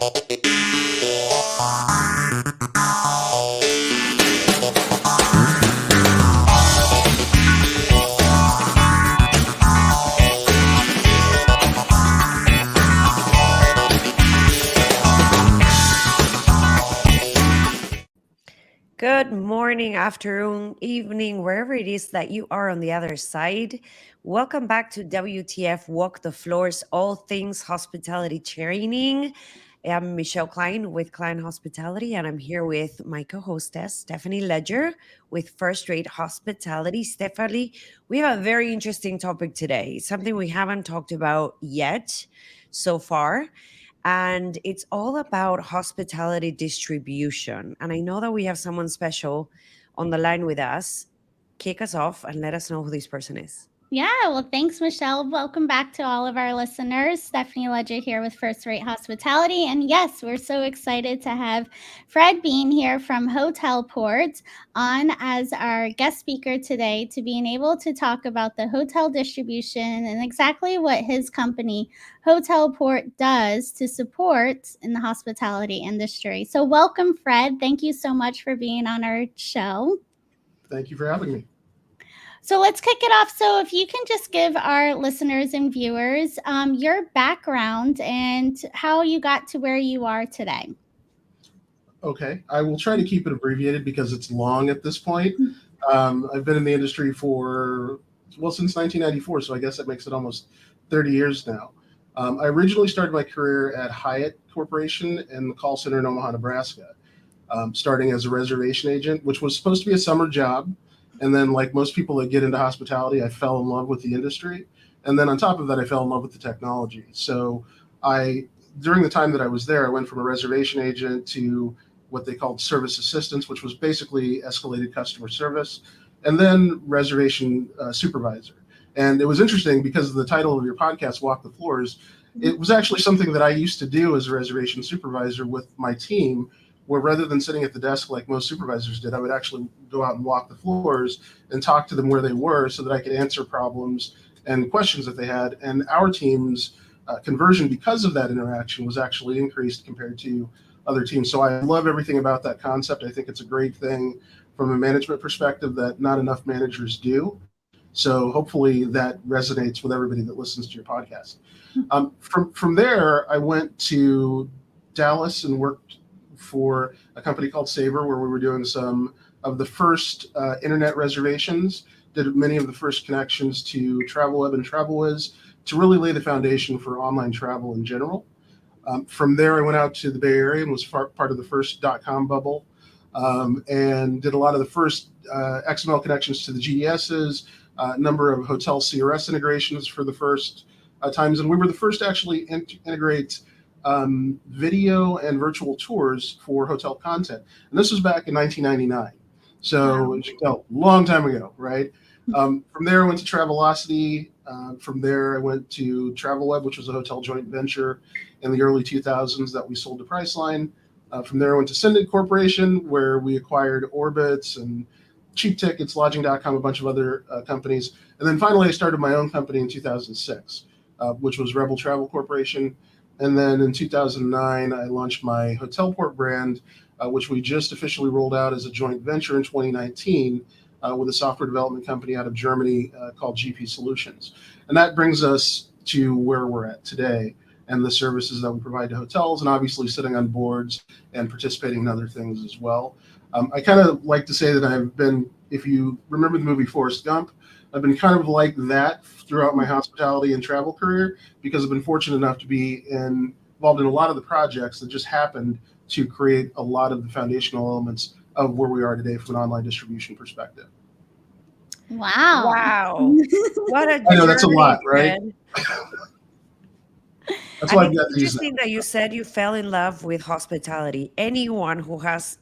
Good morning, afternoon, evening, wherever it is that you are on the other side. Welcome back to WTF Walk the Floors, all things hospitality training. I'm Michelle Kline with Kline Hospitality, and I'm here with my co-hostess, Stephanie Ledger with First Rate Hospitality. Stephanie, we have a very interesting topic today, something we haven't talked about yet so far. And it's all about hospitality distribution. And I know that we have someone special on the line with us. Kick us off and let us know who this person is. Yeah, well, thanks, Michelle. Welcome back to all of our listeners. Stephanie Ledger here with First Rate Hospitality. And yes, we're so excited to have Fred Bean here from HotelPORT on as our guest speaker today to being able to talk about the hotel distribution and exactly what his company, HotelPORT, does to support in the hospitality industry. So welcome, Fred. Thank you so much for being on our show. Thank you for having me. So let's kick it off. So if you can just give our listeners and viewers your background and how you got to where you are today. Okay, I will try to keep it abbreviated because it's long at this point. I've been in the industry since 1994, so I guess that makes it almost 30 years now. I originally started my career at Hyatt Corporation in the call center in Omaha, Nebraska, starting as a reservation agent, which was supposed to be a summer job. And then, like most people that get into hospitality, I fell in love with the industry. And then on top of that, I fell in love with the technology. So during the time that I was there, I went from a reservation agent to what they called service assistants, which was basically escalated customer service, and then reservation supervisor. And it was interesting because of the title of your podcast, Walk the Floors. It was actually something that I used to do as a reservation supervisor with my team, where rather than sitting at the desk like most supervisors did, I would actually go out and walk the floors and talk to them where they were so that I could answer problems and questions that they had. And our team's conversion because of that interaction was actually increased compared to other teams. So I love everything about that concept. I think it's a great thing from a management perspective that not enough managers do. So hopefully that resonates with everybody that listens to your podcast. From there, I went to Dallas and worked for a company called Sabre, where we were doing some of the first internet reservations, did many of the first connections to TravelWeb and TravelWiz to really lay the foundation for online travel in general. From there, I went out to the Bay Area and was part of the first .com bubble, and did a lot of the first XML connections to the GDSs, a number of hotel CRS integrations for the first times. And we were the first to actually integrate video and virtual tours for hotel content. And this was back in 1999. So, as you can tell, long time ago, right? From there, I went to Travelocity. From there, I went to TravelWeb, which was a hotel joint venture in the early 2000s that we sold to Priceline. From there, I went to Syndic Corporation, where we acquired Orbitz and Cheap Tickets, Lodging.com, a bunch of other companies. And then finally, I started my own company in 2006, which was Rebel Travel Corporation. And then in 2009, I launched my HotelPORT brand, which we just officially rolled out as a joint venture in 2019 with a software development company out of Germany called GP Solutions. And that brings us to where we're at today and the services that we provide to hotels, and obviously sitting on boards and participating in other things as well. I kind of like to say that I've been, if you remember the movie Forrest Gump, I've been kind of like that throughout my hospitality and travel career, because I've been fortunate enough to be involved in a lot of the projects that just happened to create a lot of the foundational elements of where we are today from an online distribution perspective. Wow. What a journey. I know that's a lot, right? That's why it's I've got these. interesting that you said you fell in love with hospitality. Anyone who has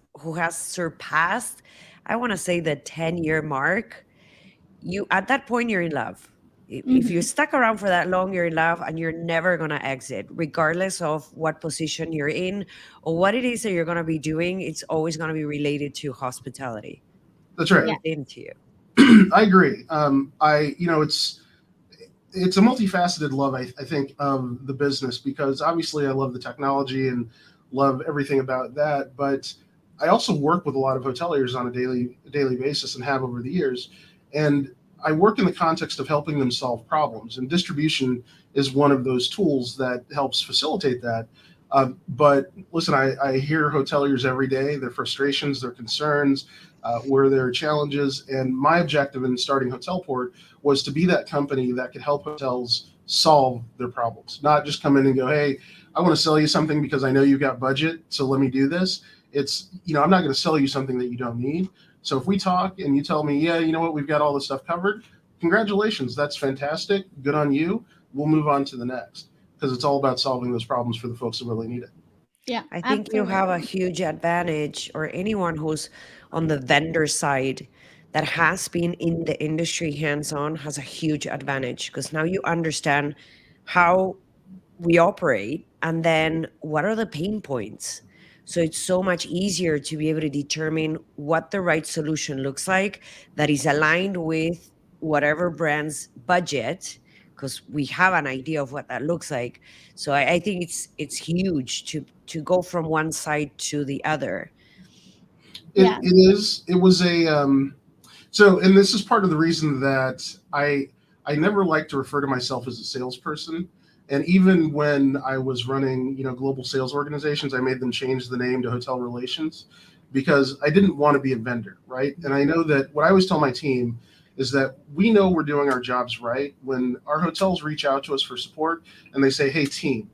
surpassed, I want to say, the 10-year mark, at that point you're in love. If you stuck around for that long, you're in love, and you're never going to exit, regardless of what position you're in or what it is that you're going to be doing. It's always going to be related to hospitality. That's right. Into you. I agree. it's a multifaceted love, I think, of the business, because obviously I love the technology and love everything about that. But I also work with a lot of hoteliers on a daily basis, and have over the years. And I work in the context of helping them solve problems. And distribution is one of those tools that helps facilitate that. But listen, I hear hoteliers every day, their frustrations, their concerns, where there are challenges. And my objective in starting HotelPORT was to be that company that could help hotels solve their problems, not just come in and go, hey, I want to sell you something because I know you've got budget, so let me do this. It's, I'm not going to sell you something that you don't need. So if we talk and you tell me, yeah, you know what, we've got all this stuff covered, congratulations, that's fantastic, good on you. We'll move on to the next, because it's all about solving those problems for the folks that really need it. Yeah, I think you have a absolutely. huge advantage, or anyone who's on the vendor side that has been in the industry hands-on has a huge advantage, because now you understand how we operate, and then what are the pain points. So it's so much easier to be able to determine what the right solution looks like that is aligned with whatever brand's budget, because we have an idea of what that looks like. So I think it's huge to go from one side to the other. Yeah. It was a so, and this is part of the reason that I never like to refer to myself as a salesperson. And even when I was running, global sales organizations, I made them change the name to Hotel Relations, because I didn't want to be a vendor, right? And I know that what I always tell my team is that we know we're doing our jobs right when our hotels reach out to us for support and they say, hey, team,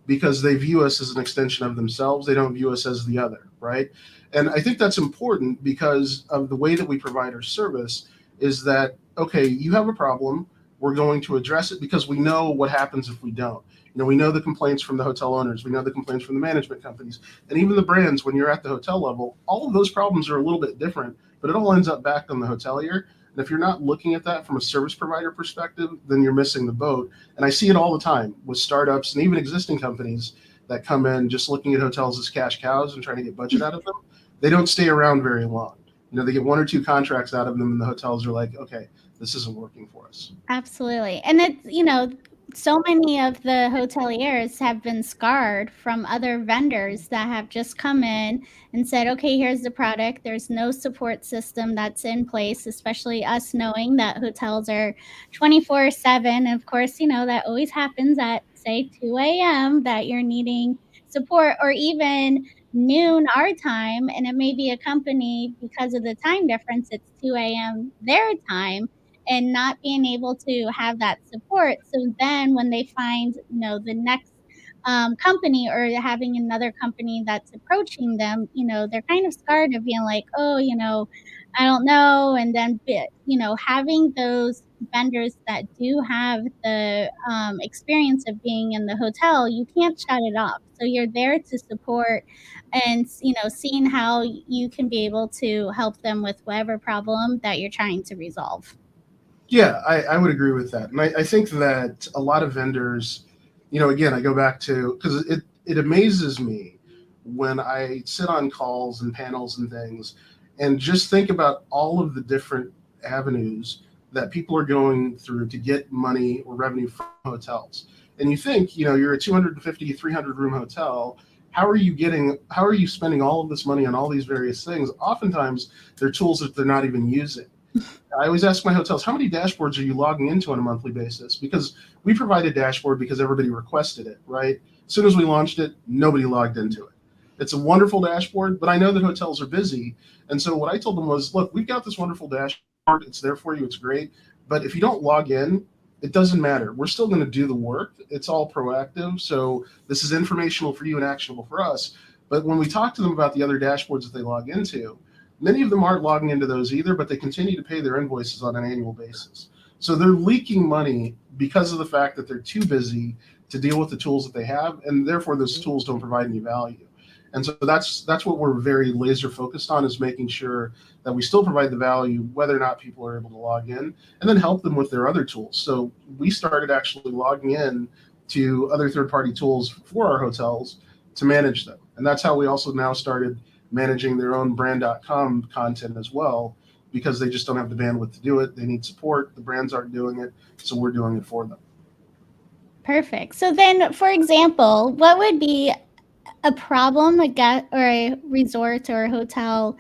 because they view us as an extension of themselves. They don't view us as the other, right? And I think that's important because of the way that we provide our service, is that, okay, you have a problem, we're going to address it, because we know what happens if we don't. We know the complaints from the hotel owners, we know the complaints from the management companies, and even the brands. When you're at the hotel level, all of those problems are a little bit different, but it all ends up back on the hotelier. And if you're not looking at that from a service provider perspective, then you're missing the boat. And I see it all the time with startups and even existing companies that come in just looking at hotels as cash cows and trying to get budget out of them. They don't stay around very long. They get one or two contracts out of them, and the hotels are like, okay, this isn't working for us. Absolutely. And it's, so many of the hoteliers have been scarred from other vendors that have just come in and said, okay, here's the product. There's no support system that's in place, especially us knowing that hotels are 24/7. And of course, that always happens at, say, 2 a.m. that you're needing support, or even noon our time. And it may be a company, because of the time difference, it's 2 a.m. their time, and not being able to have that support. So then when they find, the next company, or having another company that's approaching them, they're kind of scarred of being like, oh, I don't know. And then, having those vendors that do have the experience of being in the hotel, you can't shut it off. So you're there to support, and, seeing how you can be able to help them with whatever problem that you're trying to resolve. Yeah, I would agree with that. And I think that a lot of vendors, again, I go back to, because it amazes me when I sit on calls and panels and things, and just think about all of the different avenues that people are going through to get money or revenue from hotels. And you think, you're a 250, 300 room hotel. How are you spending all of this money on all these various things? Oftentimes, they're tools that they're not even using. I always ask my hotels, how many dashboards are you logging into on a monthly basis? Because we provide a dashboard because everybody requested it, right? As soon as we launched it, nobody logged into it. It's a wonderful dashboard, but I know that hotels are busy. And so what I told them was, look, we've got this wonderful dashboard. It's there for you. It's great. But if you don't log in, it doesn't matter. We're still going to do the work. It's all proactive. So this is informational for you and actionable for us. But when we talk to them about the other dashboards that they log into, many of them aren't logging into those either, but they continue to pay their invoices on an annual basis. So they're leaking money because of the fact that they're too busy to deal with the tools that they have, and therefore those tools don't provide any value. And so that's what we're very laser focused on, is making sure that we still provide the value, whether or not people are able to log in, and then help them with their other tools. So we started actually logging in to other third-party tools for our hotels to manage them. And that's how we also now started managing their own brand.com content as well, because they just don't have the bandwidth to do it. They need support. The brands aren't doing it, so we're doing it for them. Perfect. So then, for example, what would be a problem a resort or a hotel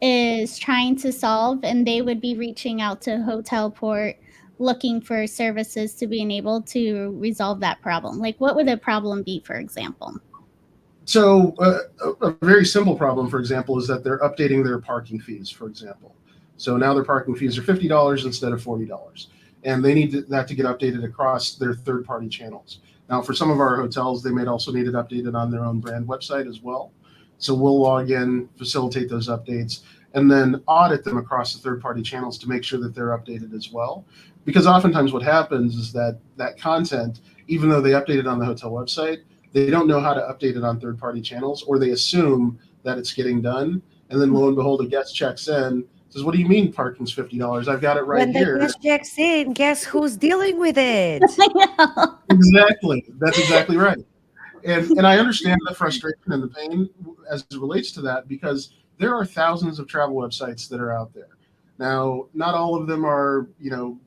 is trying to solve, and they would be reaching out to HotelPORT looking for services to being able to resolve that problem? Like, what would a problem be, for example? So a very simple problem, for example, is that they're updating their parking fees, for example. So now their parking fees are $50 instead of $40. And they need that to get updated across their third-party channels. Now, for some of our hotels, they may also need it updated on their own brand website as well. So we'll log in, facilitate those updates, and then audit them across the third-party channels to make sure that they're updated as well. Because oftentimes what happens is that content, even though they update it on the hotel website, they don't know how to update it on third-party channels, or they assume that it's getting done. And then lo and behold, a guest checks in, says, "What do you mean parking's $50? I've got it right here." When the guest checks in, guess who's dealing with it? Exactly. That's exactly right. And I understand the frustration and the pain as it relates to that, because there are thousands of travel websites that are out there. Now, not all of them are,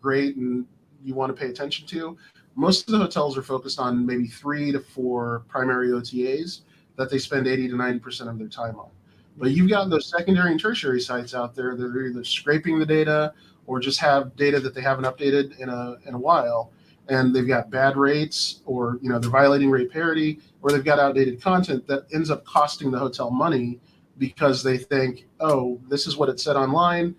great and you want to pay attention to. Most of the hotels are focused on maybe 3 to 4 primary OTAs that they spend 80 to 90% of their time on. But you've got those secondary and tertiary sites out there that are either scraping the data or just have data that they haven't updated in a while, and they've got bad rates, or they're violating rate parity, or they've got outdated content that ends up costing the hotel money because they think, "Oh, this is what it said online.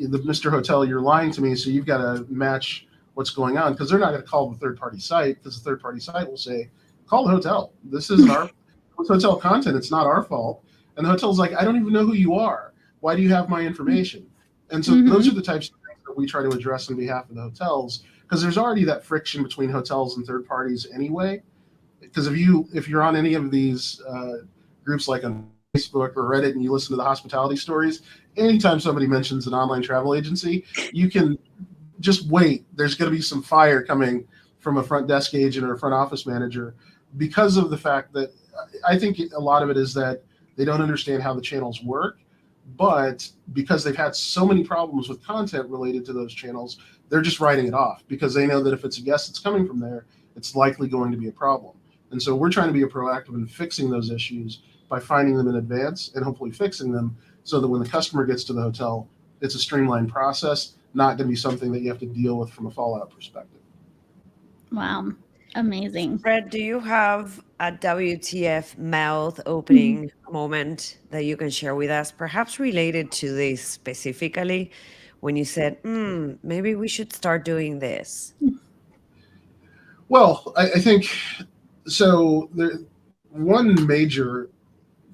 Mr. Hotel, you're lying to me, so you've got to match what's going on," because they're not going to call the third-party site, because the third-party site will say, "Call the hotel. This isn't our hotel content. It's not our fault." And the hotel's like, "I don't even know who you are. Why do you have my information?" And so those are the types of things that we try to address on behalf of the hotels, because there's already that friction between hotels and third parties anyway. Because if you're on any of these groups like on Facebook or Reddit and you listen to the hospitality stories, anytime somebody mentions an online travel agency, you can just wait. There's going to be some fire coming from a front desk agent or a front office manager, because of the fact that I think a lot of it is that they don't understand how the channels work. But because they've had so many problems with content related to those channels, they're just writing it off, because they know that if it's a guest that's coming from there, it's likely going to be a problem. And so we're trying to be proactive in fixing those issues by finding them in advance and hopefully fixing them, so that when the customer gets to the hotel, it's a streamlined process, not going to be something that you have to deal with from a fallout perspective. Wow. Amazing. Fred, do you have a WTF mouth opening moment that you can share with us, perhaps related to this specifically, when you said, maybe we should start doing this? Well, I think so. One major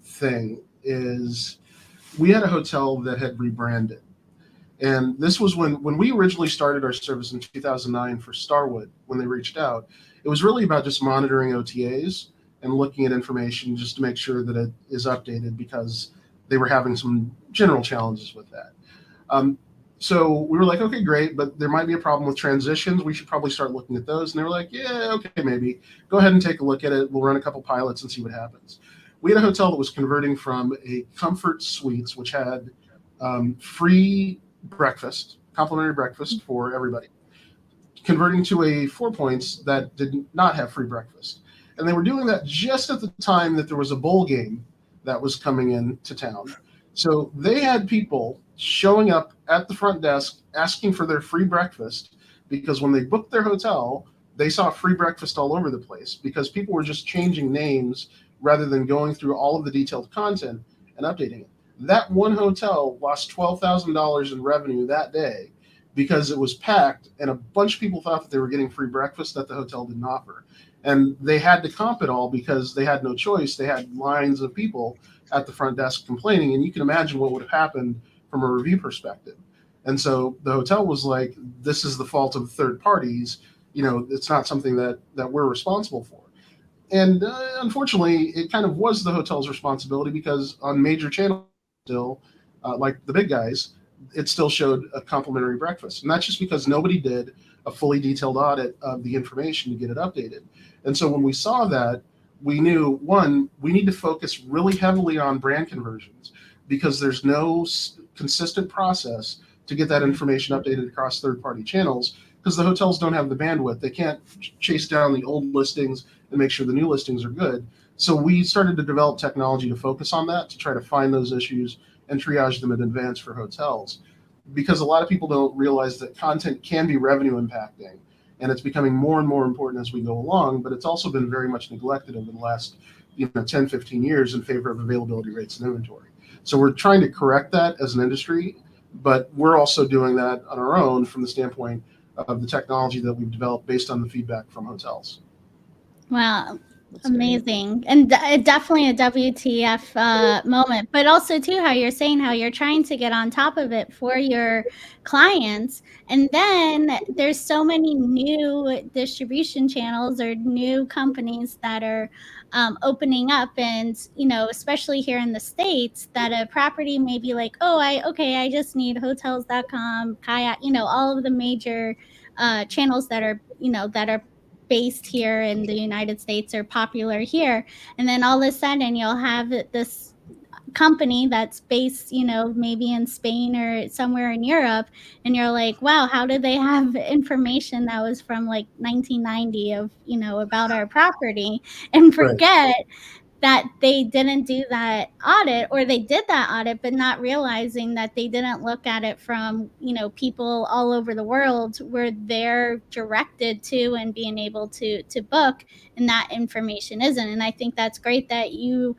thing is we had a hotel that had rebranded. And this was when we originally started our service in 2009 for Starwood. When they reached out, it was really about just monitoring OTAs and looking at information just to make sure that it is updated, because they were having some general challenges with that. So we were like, okay, great, but there might be a problem with transitions. We should probably start looking at those. And they were like, yeah, okay, maybe. Go ahead and take a look at it. We'll run a couple pilots and see what happens. We had a hotel that was converting from a Comfort Suites, which had free breakfast, complimentary breakfast for everybody, converting to a 4 Points that did not have free breakfast. And they were doing that just at the time that there was a bowl game that was coming into town. So they had people showing up at the front desk asking for their free breakfast, because when they booked their hotel, they saw free breakfast all over the place, because people were just changing names rather than going through all of the detailed content and updating it. That one hotel lost $12,000 in revenue that day because it was packed, and a bunch of people thought that they were getting free breakfast that the hotel didn't offer. And they had to comp it all because they had no choice. They had lines of people at the front desk complaining, and you can imagine what would have happened from a review perspective. And so the hotel was like, this is the fault of third parties. It's not something that we're responsible for. And unfortunately, it kind of was the hotel's responsibility, because on major channels still, like the big guys, it still showed a complimentary breakfast. And that's just because nobody did a fully detailed audit of the information to get it updated. And so when we saw that, we knew, one, we need to focus really heavily on brand conversions, because there's no consistent process to get that information updated across third-party channels, because the hotels don't have the bandwidth. They can't chase down the old listings and make sure the new listings are good. So we started to develop technology to focus on that, to try to find those issues and triage them in advance for hotels. Because a lot of people don't realize that content can be revenue impacting, and it's becoming more and more important as we go along, but it's also been very much neglected over the last 10, 15 years in favor of availability rates and inventory. So we're trying to correct that as an industry, but we're also doing that on our own from the standpoint of the technology that we've developed based on the feedback from hotels. Wow. Amazing. And definitely a WTF moment, but also too, how you're saying how you're trying to get on top of it for your clients. And then there's so many new distribution channels or new companies that are opening up. And, especially here in the States, that a property may be like, oh, I just need hotels.com, kayak, all of the major channels that are, that are based here in the United States are popular here. And then all of a sudden you'll have this company that's based, maybe in Spain or somewhere in Europe. And you're like, wow, how did they have information that was from like 1990 of, about our property, and forget that they didn't do that audit, or they did that audit, but not realizing that they didn't look at it from, people all over the world where they're directed to and being able to book, and that information isn't. And I think that's great that you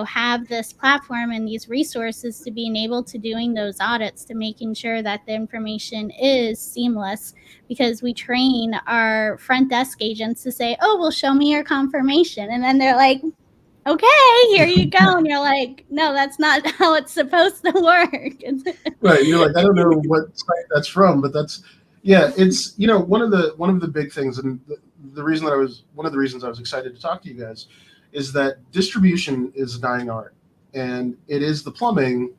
have this platform and these resources to being able to doing those audits, to making sure that the information is seamless, because we train our front desk agents to say, oh, well, show me your confirmation. And then they're like, okay, here you go. And you're like, no, that's not how it's supposed to work. Right. You're like, I don't know what site that's from, but that's, it's, one of the big things, and the reason that one of the reasons I was excited to talk to you guys is that distribution is a dying art, and it is the plumbing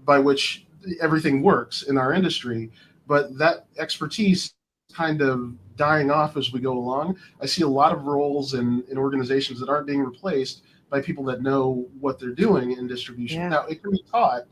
by which everything works in our industry. But that expertise kind of dying off as we go along. I see a lot of roles in organizations that aren't being replaced by people that know what they're doing in distribution. Yeah. Now, it can be taught,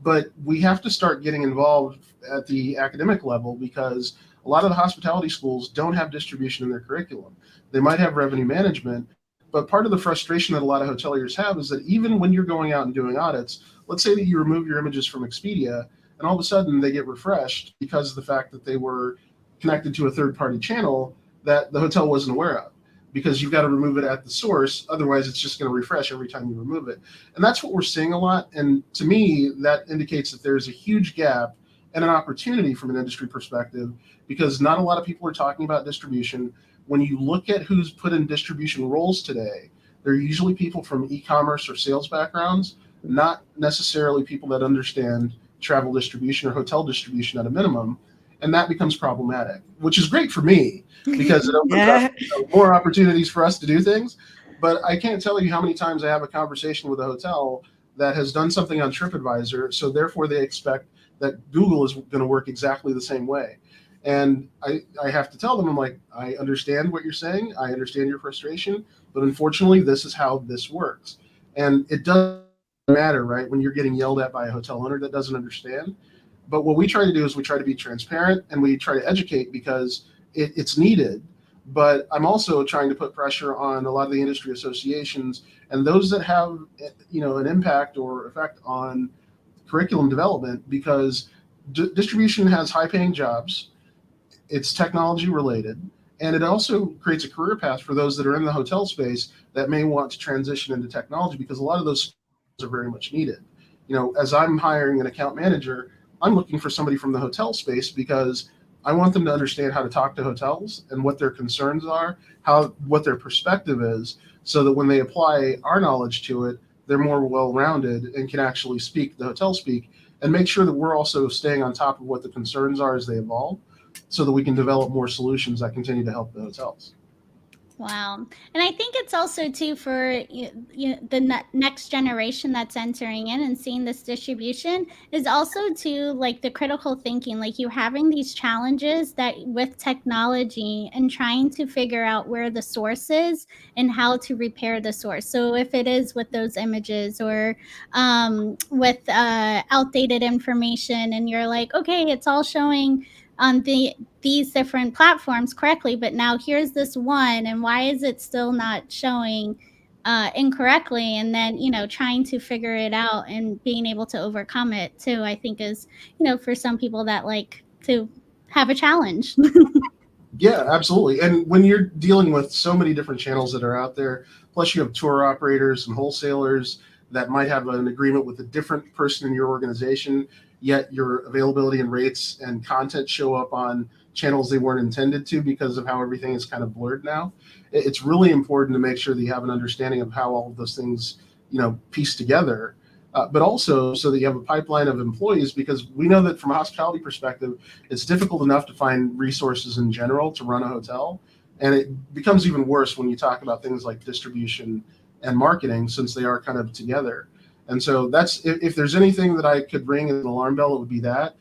but we have to start getting involved at the academic level, because a lot of the hospitality schools don't have distribution in their curriculum. They might have revenue management, but part of the frustration that a lot of hoteliers have is that even when you're going out and doing audits, let's say that you remove your images from Expedia, and all of a sudden they get refreshed because of the fact that they were connected to a third-party channel that the hotel wasn't aware of, because you've got to remove it at the source. Otherwise, it's just going to refresh every time you remove it. And that's what we're seeing a lot. And to me, that indicates that there's a huge gap and an opportunity from an industry perspective, because not a lot of people are talking about distribution. When you look at who's put in distribution roles today, they're usually people from e-commerce or sales backgrounds, not necessarily people that understand travel distribution or hotel distribution at a minimum. And that becomes problematic, which is great for me, because it opens up more opportunities for us to do things. But I can't tell you how many times I have a conversation with a hotel that has done something on TripAdvisor, so therefore they expect that Google is going to work exactly the same way. And I have to tell them, I'm like, I understand what you're saying, I understand your frustration, but unfortunately, this is how this works. And it doesn't matter, right, when you're getting yelled at by a hotel owner that doesn't understand. But what we try to do is we try to be transparent, and we try to educate, because it's needed. But I'm also trying to put pressure on a lot of the industry associations and those that have, an impact or effect on curriculum development, because distribution has high-paying jobs, it's technology related, and it also creates a career path for those that are in the hotel space that may want to transition into technology, because a lot of those skills are very much needed. As I'm hiring an account manager, I'm looking for somebody from the hotel space, because I want them to understand how to talk to hotels and what their concerns are, what their perspective is, so that when they apply our knowledge to it, they're more well-rounded and can actually speak the hotel speak, and make sure that we're also staying on top of what the concerns are as they evolve, so that we can develop more solutions that continue to help the hotels. Wow. And I think it's also too for the next generation that's entering in and seeing this distribution is also too like the critical thinking, like you having these challenges that with technology and trying to figure out where the source is and how to repair the source. So if it is with those images or with outdated information and you're like, okay, it's all showing on these different platforms correctly, but now here's this one, and why is it still not showing incorrectly? And then, trying to figure it out and being able to overcome it too, I think is, for some people that like to have a challenge. Yeah, absolutely. And when you're dealing with so many different channels that are out there, plus you have tour operators and wholesalers that might have an agreement with a different person in your organization, yet your availability and rates and content show up on channels they weren't intended to because of how everything is kind of blurred now. It's really important to make sure that you have an understanding of how all of those things, piece together. But also so that you have a pipeline of employees, because we know that from a hospitality perspective, it's difficult enough to find resources in general to run a hotel. And it becomes even worse when you talk about things like distribution and marketing, since they are kind of together. And so that's, if there's anything that I could ring an alarm bell, it would be that.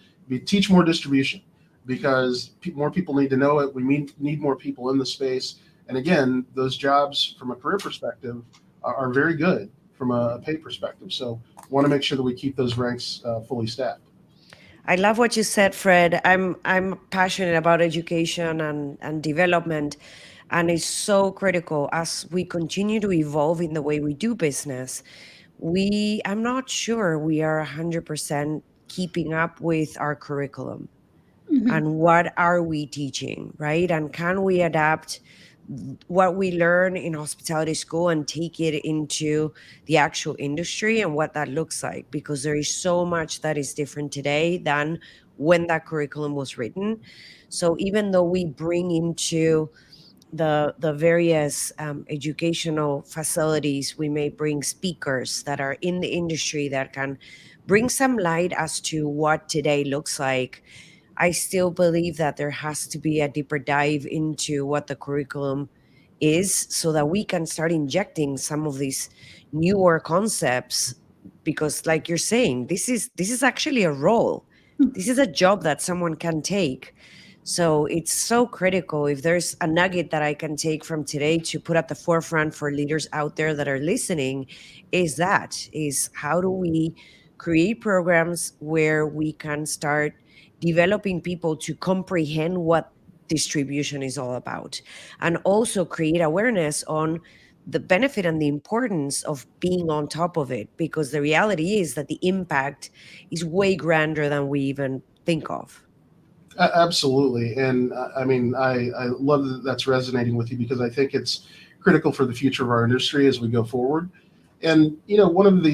Teach more distribution, because more people need to know it. We need more people in the space. And again, those jobs from a career perspective are very good from a pay perspective. So want to make sure that we keep those ranks fully staffed. I love what you said, Fred. I'm passionate about education and development, and it's so critical as we continue to evolve in the way we do business. I'm not sure we are 100% keeping up with our curriculum Mhm. and what are we teaching, right? And can we adapt what we learn in hospitality school and take it into the actual industry and what that looks like? Because there is so much that is different today than when that curriculum was written. So even though we bring into the various educational facilities, we may bring speakers that are in the industry that can bring some light as to what today looks like. I still believe that there has to be a deeper dive into what the curriculum is so that we can start injecting some of these newer concepts, because like you're saying, this is actually a role. This is a job that someone can take. So it's so critical. If there's a nugget that I can take from today to put at the forefront for leaders out there that are listening, is how do we create programs where we can start developing people to comprehend what distribution is all about, and also create awareness on the benefit and the importance of being on top of it, because the reality is that the impact is way grander than we even think of. Absolutely. And I mean, I love that that's resonating with you, because I think it's critical for the future of our industry as we go forward. And, one of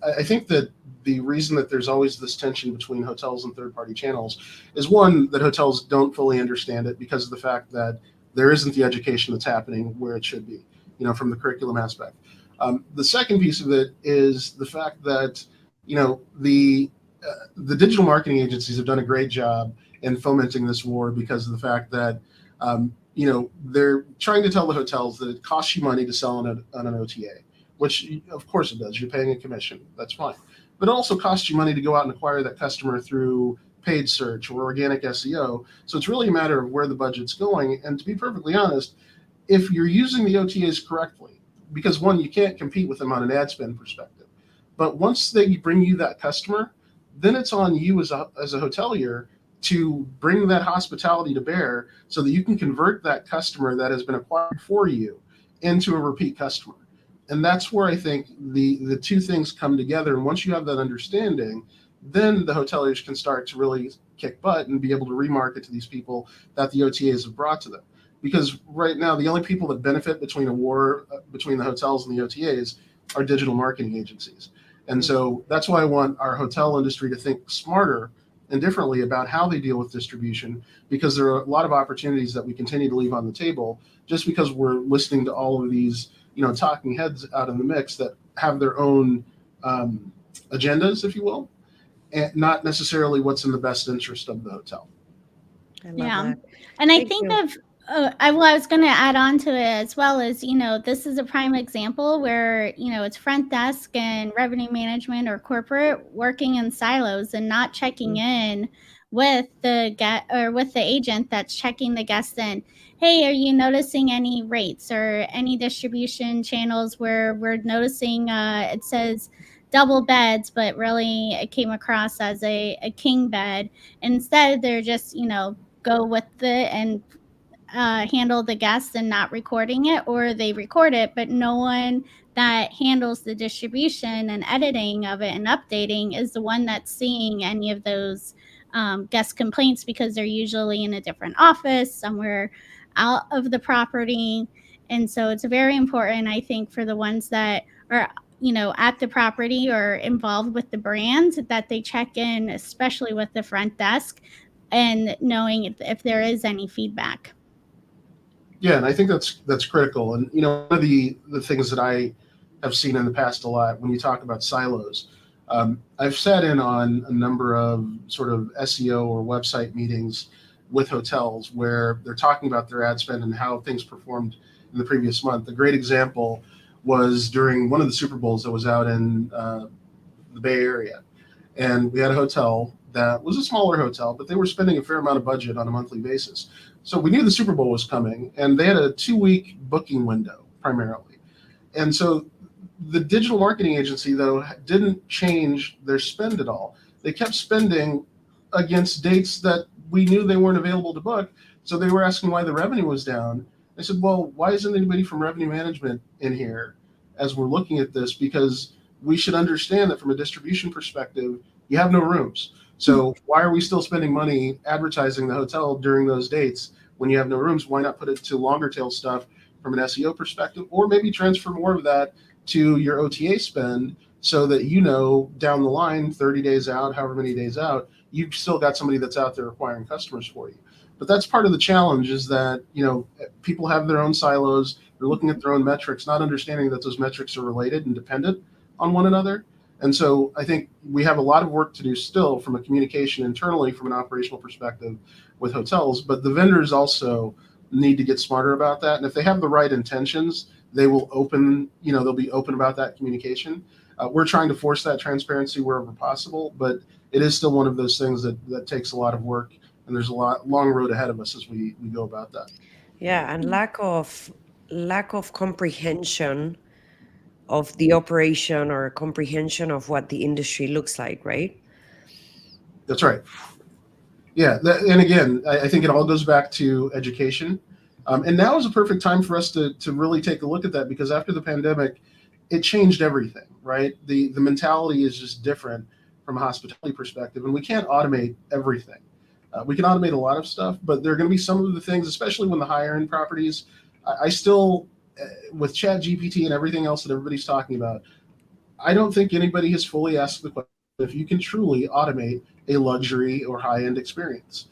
I think that the reason that there's always this tension between hotels and third party channels is, one, that hotels don't fully understand it because of the fact that there isn't the education that's happening where it should be, from the curriculum aspect. The second piece of it is the fact that, the digital marketing agencies have done a great job in fomenting this war, because of the fact that they're trying to tell the hotels that it costs you money to sell on an OTA, which of course it does. You're paying a commission. That's fine. But it also costs you money to go out and acquire that customer through paid search or organic SEO. So it's really a matter of where the budget's going. And to be perfectly honest, if you're using the OTAs correctly, because one, you can't compete with them on an ad spend perspective. But once they bring you that customer, then it's on you as a hotelier to bring that hospitality to bear so that you can convert that customer that has been acquired for you into a repeat customer. And that's where I think the two things come together. And once you have that understanding, then the hoteliers can start to really kick butt and be able to remarket to these people that the OTAs have brought to them. Because right now, the only people that benefit between a war between the hotels and the OTAs are digital marketing agencies. And so that's why I want our hotel industry to think smarter and differently about how they deal with distribution, because there are a lot of opportunities that we continue to leave on the table just because we're listening to all of these, talking heads out in the mix that have their own agendas, if you will, and not necessarily what's in the best interest of the hotel. I love Yeah. that. And I Thank think you. of I was going to add on to it as well as, this is a prime example where, it's front desk and revenue management or corporate working in silos and not checking in with with the agent that's checking the guest in. Hey, are you noticing any rates or any distribution channels where we're noticing it says double beds, but really it came across as a king bed. Instead, they're just, go with it and handle the guests and not recording it, or they record it, but no one that handles the distribution and editing of it and updating is the one that's seeing any of those guest complaints because they're usually in a different office somewhere out of the property. And so it's very important, I think, for the ones that are at the property or involved with the brand, that they check in, especially with the front desk, and knowing if there is any feedback. Yeah, and I think that's critical. And one of the things that I have seen in the past a lot when you talk about silos, I've sat in on a number of sort of SEO or website meetings with hotels where they're talking about their ad spend and how things performed in the previous month. A great example was during one of the Super Bowls that was out in the Bay Area, and we had a hotel that was a smaller hotel, but they were spending a fair amount of budget on a monthly basis. So we knew the Super Bowl was coming, and they had a 2-week booking window primarily. And so the digital marketing agency, though, didn't change their spend at all. They kept spending against dates that we knew they weren't available to book. So they were asking why the revenue was down. I said, well, why isn't anybody from revenue management in here as we're looking at this? Because we should understand that from a distribution perspective, you have no rooms. So why are we still spending money advertising the hotel during those dates when you have no rooms? Why not put it to longer tail stuff from an SEO perspective, or maybe transfer more of that to your OTA spend so that down the line, 30 days out, however many days out, you've still got somebody that's out there acquiring customers for you. But that's part of the challenge, is that people have their own silos. They're looking at their own metrics, not understanding that those metrics are related and dependent on one another. And so I think we have a lot of work to do still from a communication internally, from an operational perspective with hotels, but the vendors also need to get smarter about that. And if they have the right intentions, they will they'll be open about that communication. We're trying to force that transparency wherever possible, but it is still one of those things that takes a lot of work, and there's a long road ahead of us as we go about that. Yeah, and lack of comprehension of the operation or comprehension of what the industry looks like, right? That's right. Yeah, and again, I think it all goes back to education. And now is a perfect time for us to really take a look at that, because after the pandemic, it changed everything, right? The mentality is just different from a hospitality perspective, and we can't automate everything. We can automate a lot of stuff, but there are going to be some of the things, especially when the higher end properties, I still, with ChatGPT and everything else that everybody's talking about, I don't think anybody has fully asked the question if you can truly automate a luxury or high-end experience,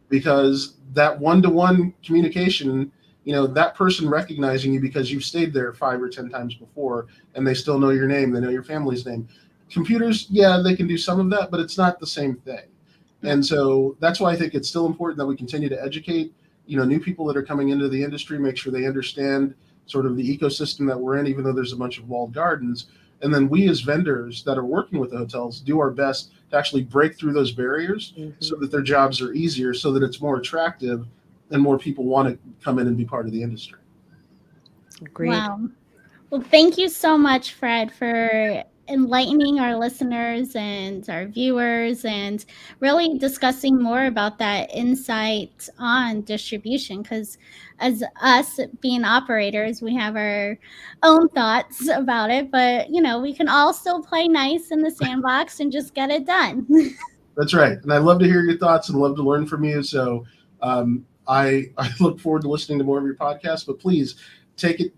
because that one-to-one communication, that person recognizing you because you've stayed there 5 or 10 times before, and they still know your name, they know your family's name. Computers, yeah, they can do some of that, but it's not the same thing. And so that's why I think it's still important that we continue to educate, new people that are coming into the industry, make sure they understand sort of the ecosystem that we're in, even though there's a bunch of walled gardens. And then we as vendors that are working with the hotels do our best to actually break through those barriers so that their jobs are easier, so that it's more attractive and more people want to come in and be part of the industry. Great. Wow. Well, thank you so much, Fred, for enlightening our listeners and our viewers and really discussing more about that insight on distribution, because as us being operators, we have our own thoughts about it, but we can all still play nice in the sandbox and just get it done. That's right. And I love to hear your thoughts and love to learn from you. So I look forward to listening to more of your podcasts, but please take it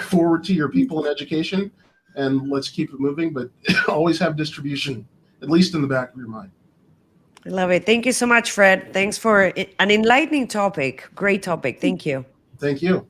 forward to your people in education, and let's keep it moving, but always have distribution, at least in the back of your mind. I love it. Thank you so much, Fred. Thanks for an enlightening topic. Great topic. Thank you. Thank you.